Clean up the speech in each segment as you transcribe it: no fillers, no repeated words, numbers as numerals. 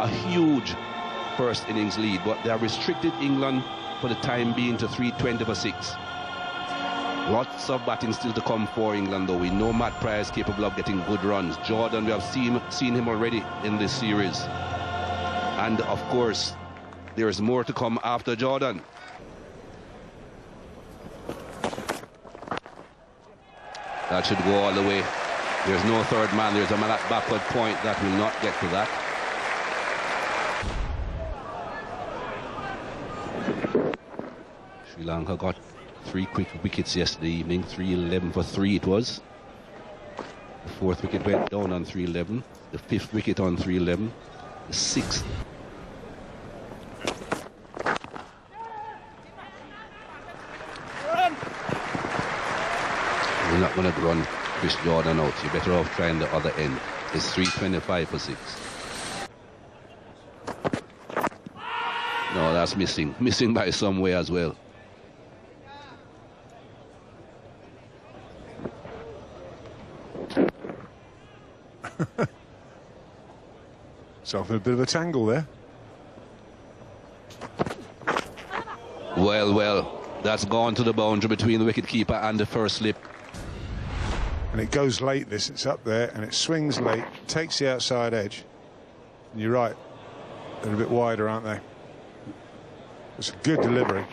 a huge first innings lead, but they have restricted England for the time being to 320 for 6. Lots of batting still to come for England, though. We know Matt Pryor is capable of getting good runs. Jordan, we have seen him already in this series. And of course, there is more to come after Jordan. That should go all the way. There's no third man. There's a man at backward point that will not get to that. Sri Lanka got 3 quick wickets yesterday evening. 3-11 for 3 it was. The 4th wicket went down on 3-11. The 5th wicket on 3-11. The 6th. You're not going to run Chris Jordan out. You're better off trying the other end. It's 325 for 6. No, that's missing. Missing by some way as well. Self in a bit of a tangle there. Well, that's gone to the boundary between the wicketkeeper and the first slip. And it goes late, this. It's up there, and it swings late, takes the outside edge. And you're right, they're a bit wider, aren't they? It's a good delivery.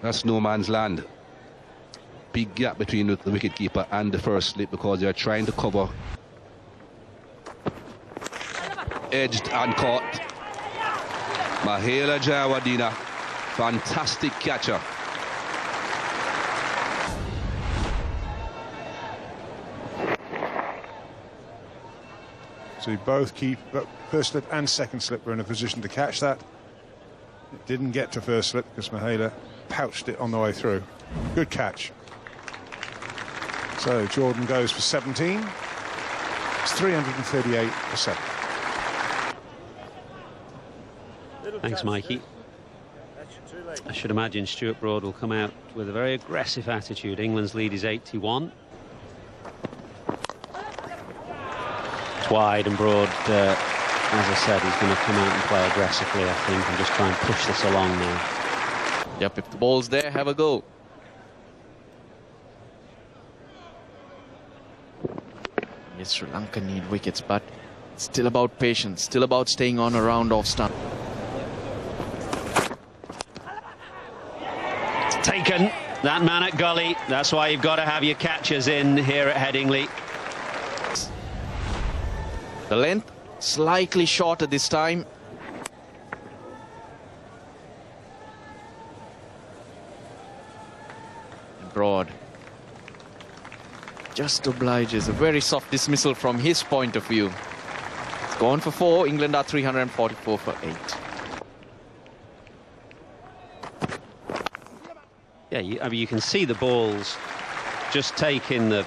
That's no man's land. Big gap between the wicketkeeper and the first slip because they're trying to cover. Edged and caught. Mahela Jayawadena, fantastic catcher. So both first slip and second slip were in a position to catch that. It didn't get to first slip because Mahela pouched it on the way through. Good catch. So Jordan goes for 17. It's 338 for 7. Thanks, Mikey. I should imagine Stuart Broad will come out with a very aggressive attitude. England's lead is 81. It's wide, and Broad, as I said, he's going to come out and play aggressively, I think, and just try and push this along now. Yep, if the ball's there, have a go. Yes, Sri Lanka need wickets, but it's still about patience, still about staying on a round off stump. Taken, that man at gully. That's why you've got to have your catchers in here at Headingley. The length slightly shorter this time. Broad just obliges. A very soft dismissal from his point of view. It's gone for 4. England are 344 for 8. Yeah, I mean, you can see the balls just taking the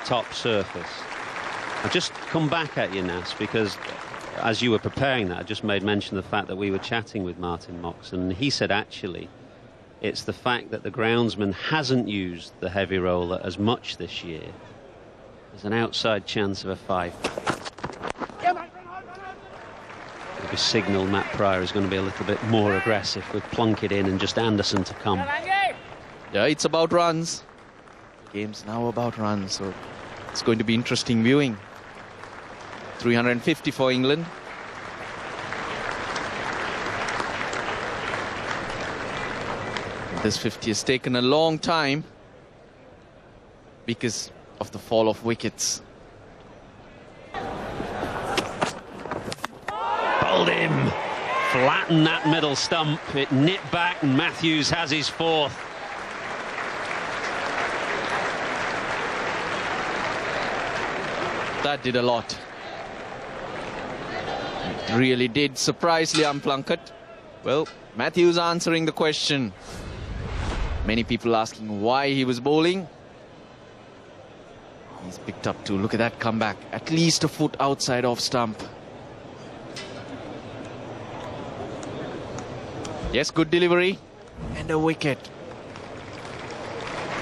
top surface. I've just come back at you, Nas, because as you were preparing that, I just made mention of the fact that we were chatting with Martin Moxon, and he said actually it's the fact that the groundsman hasn't used the heavy roller as much this year. There's an outside chance of a 5. Maybe signal Matt Pryor is going to be a little bit more aggressive with Plunkett in and just Anderson to come. Yeah, it's about runs. The game's now about runs, so it's going to be interesting viewing. 350 for England. This 50 has taken a long time because of the fall of wickets. Bowled him. Flatten that middle stump. It nipped back and Matthews has his 4th. That did a lot. It really did surprise Liam Plunkett. Well, Matthews answering the question. Many people asking why he was bowling. He's picked up 2. Look at that comeback. At least a foot outside off stump. Yes, good delivery. And a wicket.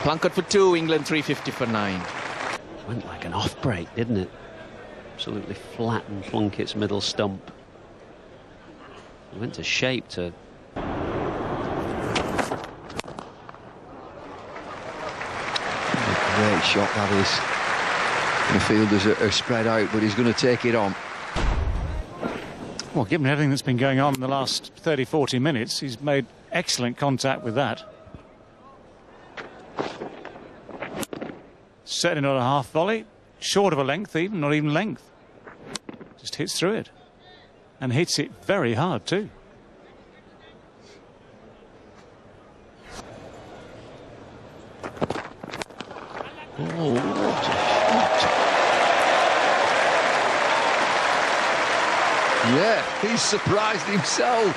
Plunkett for 2, England 350 for 9. Went like an off break, didn't it? Absolutely flattened Plunkett's middle stump. He went to shape to... Great shot that is. The fielders are spread out, but he's going to take it on. Well, given everything that's been going on in the last 30-40 minutes, he's made excellent contact with that. Certainly not a half volley, short of a length even, not even length. Just hits through it. And hits it very hard too. Oh, what a shot. Yeah, he's surprised himself.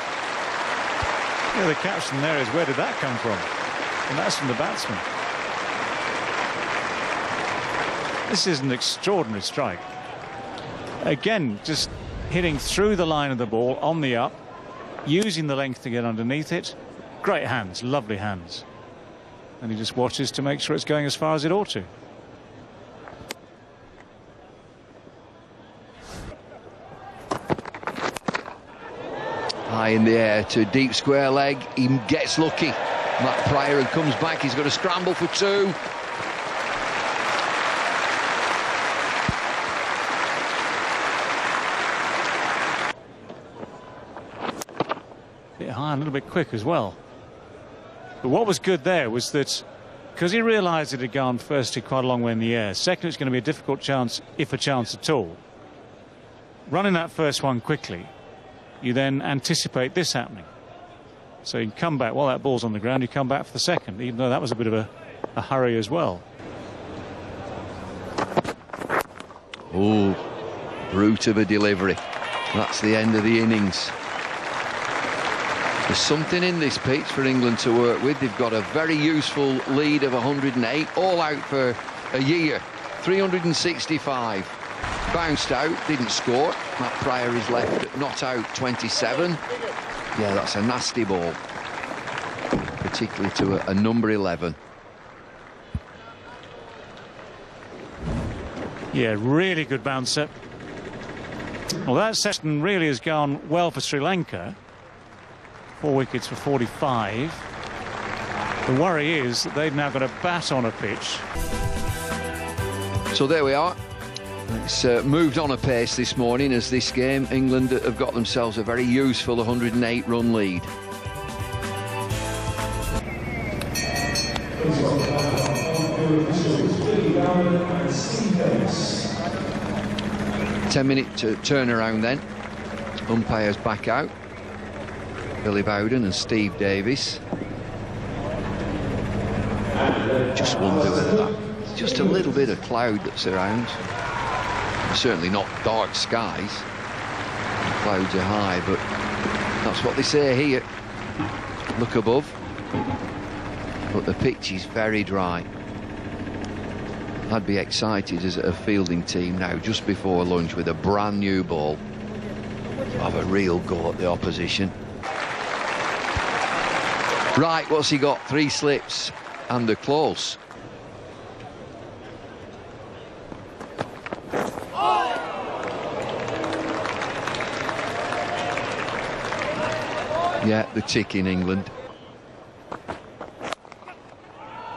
Yeah, the caption there is, where did that come from? And that's from the batsman. This is an extraordinary strike. Again, just hitting through the line of the ball on the up, using the length to get underneath it. Great hands, lovely hands. And he just watches to make sure it's going as far as it ought to. High in the air to deep square leg. He gets lucky. Matt Pryor comes back. He's got to scramble for 2. Bit high and a little bit quick as well. But what was good there was that because he realised it had gone firstly quite a long way in the air, second it's going to be a difficult chance, if a chance at all. Running that first one quickly, you then anticipate this happening. So you can come back while that ball's on the ground, you come back for the second, even though that was a bit of a hurry as well. Oh, brute of a delivery. That's the end of the innings. There's something in this pitch for England to work with. They've got a very useful lead of 108, all out for a year. 365. Bounced out, didn't score. Matt Pryor is left not out 27. Yeah, that's a nasty ball, particularly to a number 11. Yeah, really good bouncer. Well, that session really has gone well for Sri Lanka. 4 wickets for 45. The worry is that they've now got a bat on a pitch. So there we are. It's moved on a pace this morning as this game. England have got themselves a very useful 108-run lead. Ten-minute turnaround then. Umpires back out. Billy Bowden and Steve Davis. Just wonder whether that's just a little bit of cloud that surrounds. Certainly not dark skies. The clouds are high, but that's what they say here. Look above. But the pitch is very dry. I'd be excited as a fielding team now, just before lunch, with a brand new ball. Have a real go at the opposition. Right, what's he got? 3 slips and a close. Yeah, the tick in England.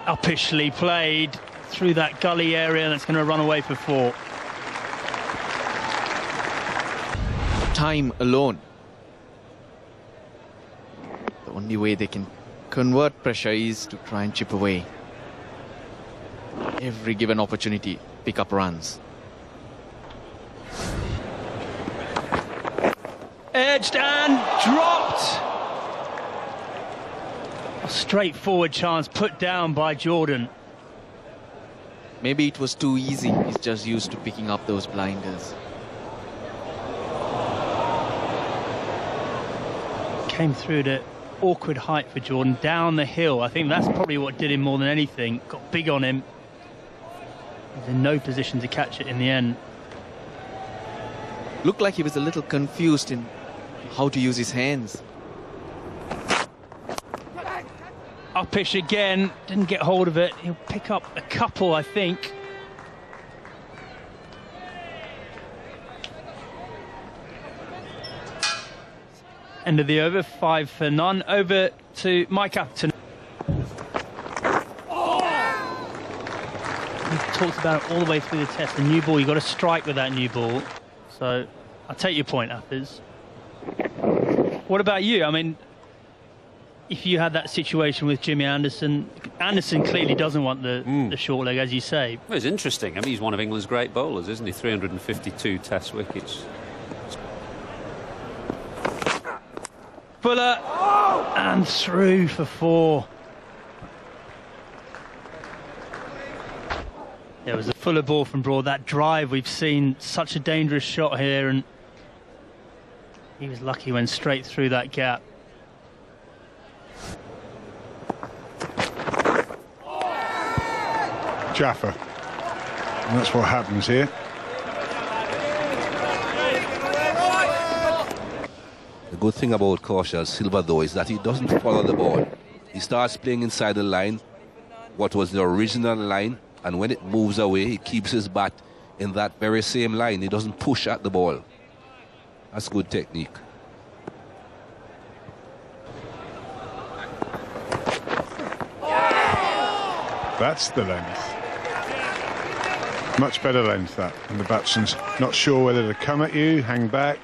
Uppishly played through that gully area, and it's going to run away for 4. Time alone. The only way they can convert pressure is to try and chip away. Every given opportunity, pick up runs. Edged and dropped. A straightforward chance put down by Jordan. Maybe it was too easy. He's just used to picking up those blinders. Came through at awkward height for Jordan, down the hill. I think that's probably what did him more than anything. Got big on him. He's in no position to catch it in the end. Looked like he was a little confused in how to use his hands. sharpish again. Didn't get hold of it. He'll pick up a couple, I think. End of the over, 5 for none. Over to my captain. We've talked about it all the way through the test. The new ball, you've got to strike with that new ball. So I'll take your point, Athers. What about you? I mean, if you had that situation with Jimmy Anderson, Anderson clearly doesn't want the short leg, as you say. Well, it's interesting. I mean, he's one of England's great bowlers, isn't he? 352 test wickets. Fuller, and through for 4. There was a Fuller ball from Broad. That drive, we've seen such a dangerous shot here, and he was lucky, went straight through that gap. Jaffa. And that's what happens here. The good thing about Kaushal Silva, though, is that he doesn't follow the ball. He starts playing inside the line, what was the original line, and when it moves away, he keeps his bat in that very same line. He doesn't push at the ball. That's good technique. That's the length. Much better length, that. And the batsman's not sure whether to come at you, hang back.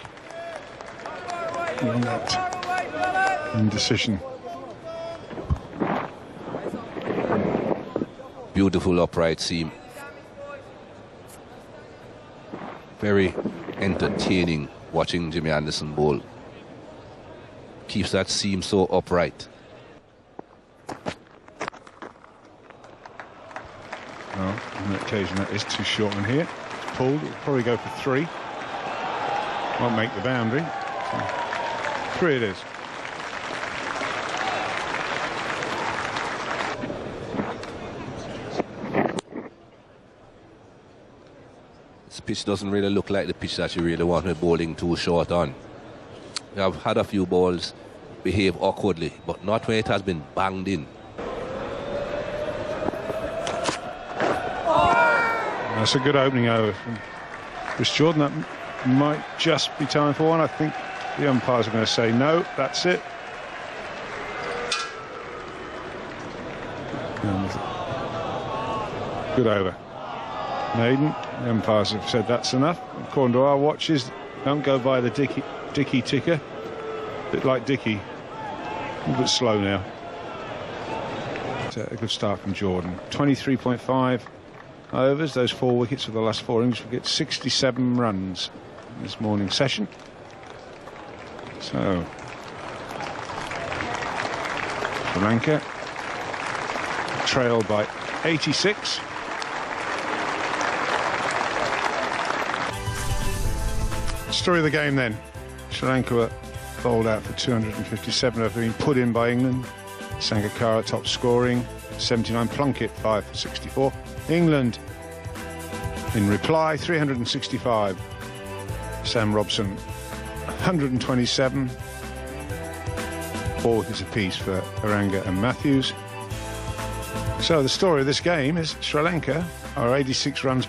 And that indecision. Beautiful upright seam. Very entertaining watching Jimmy Anderson bowl. Keeps that seam so upright. Well, on that occasion that is too short one here. It's pulled, it'll probably go for 3. Won't make the boundary. So 3 it is. This pitch doesn't really look like the pitch that you really want with bowling too short on. I've had a few balls behave awkwardly, but not when it has been banged in. That's a good opening over from Chris Jordan. That might just be time for one. I think the umpires are going to say no, that's it. Good over. Maiden, the umpires have said that's enough. According to our watches, don't go by the Dickey ticker. A bit like Dickey, a little bit slow now. It's a good start from Jordan. 23.5 overs, those 4 wickets for the last 4 innings. We get 67 runs in this morning session. So Sri Lanka trailed by 86. Story of the game then. Sri Lanka were bowled out for 257 after being put in by England. Sangakkara top scoring 79. Plunkett 5 for 64. England in reply 365. Sam Robson 127. 4 wickets apiece for Aranga and Matthews. So the story of this game is Sri Lanka are 86 runs behind.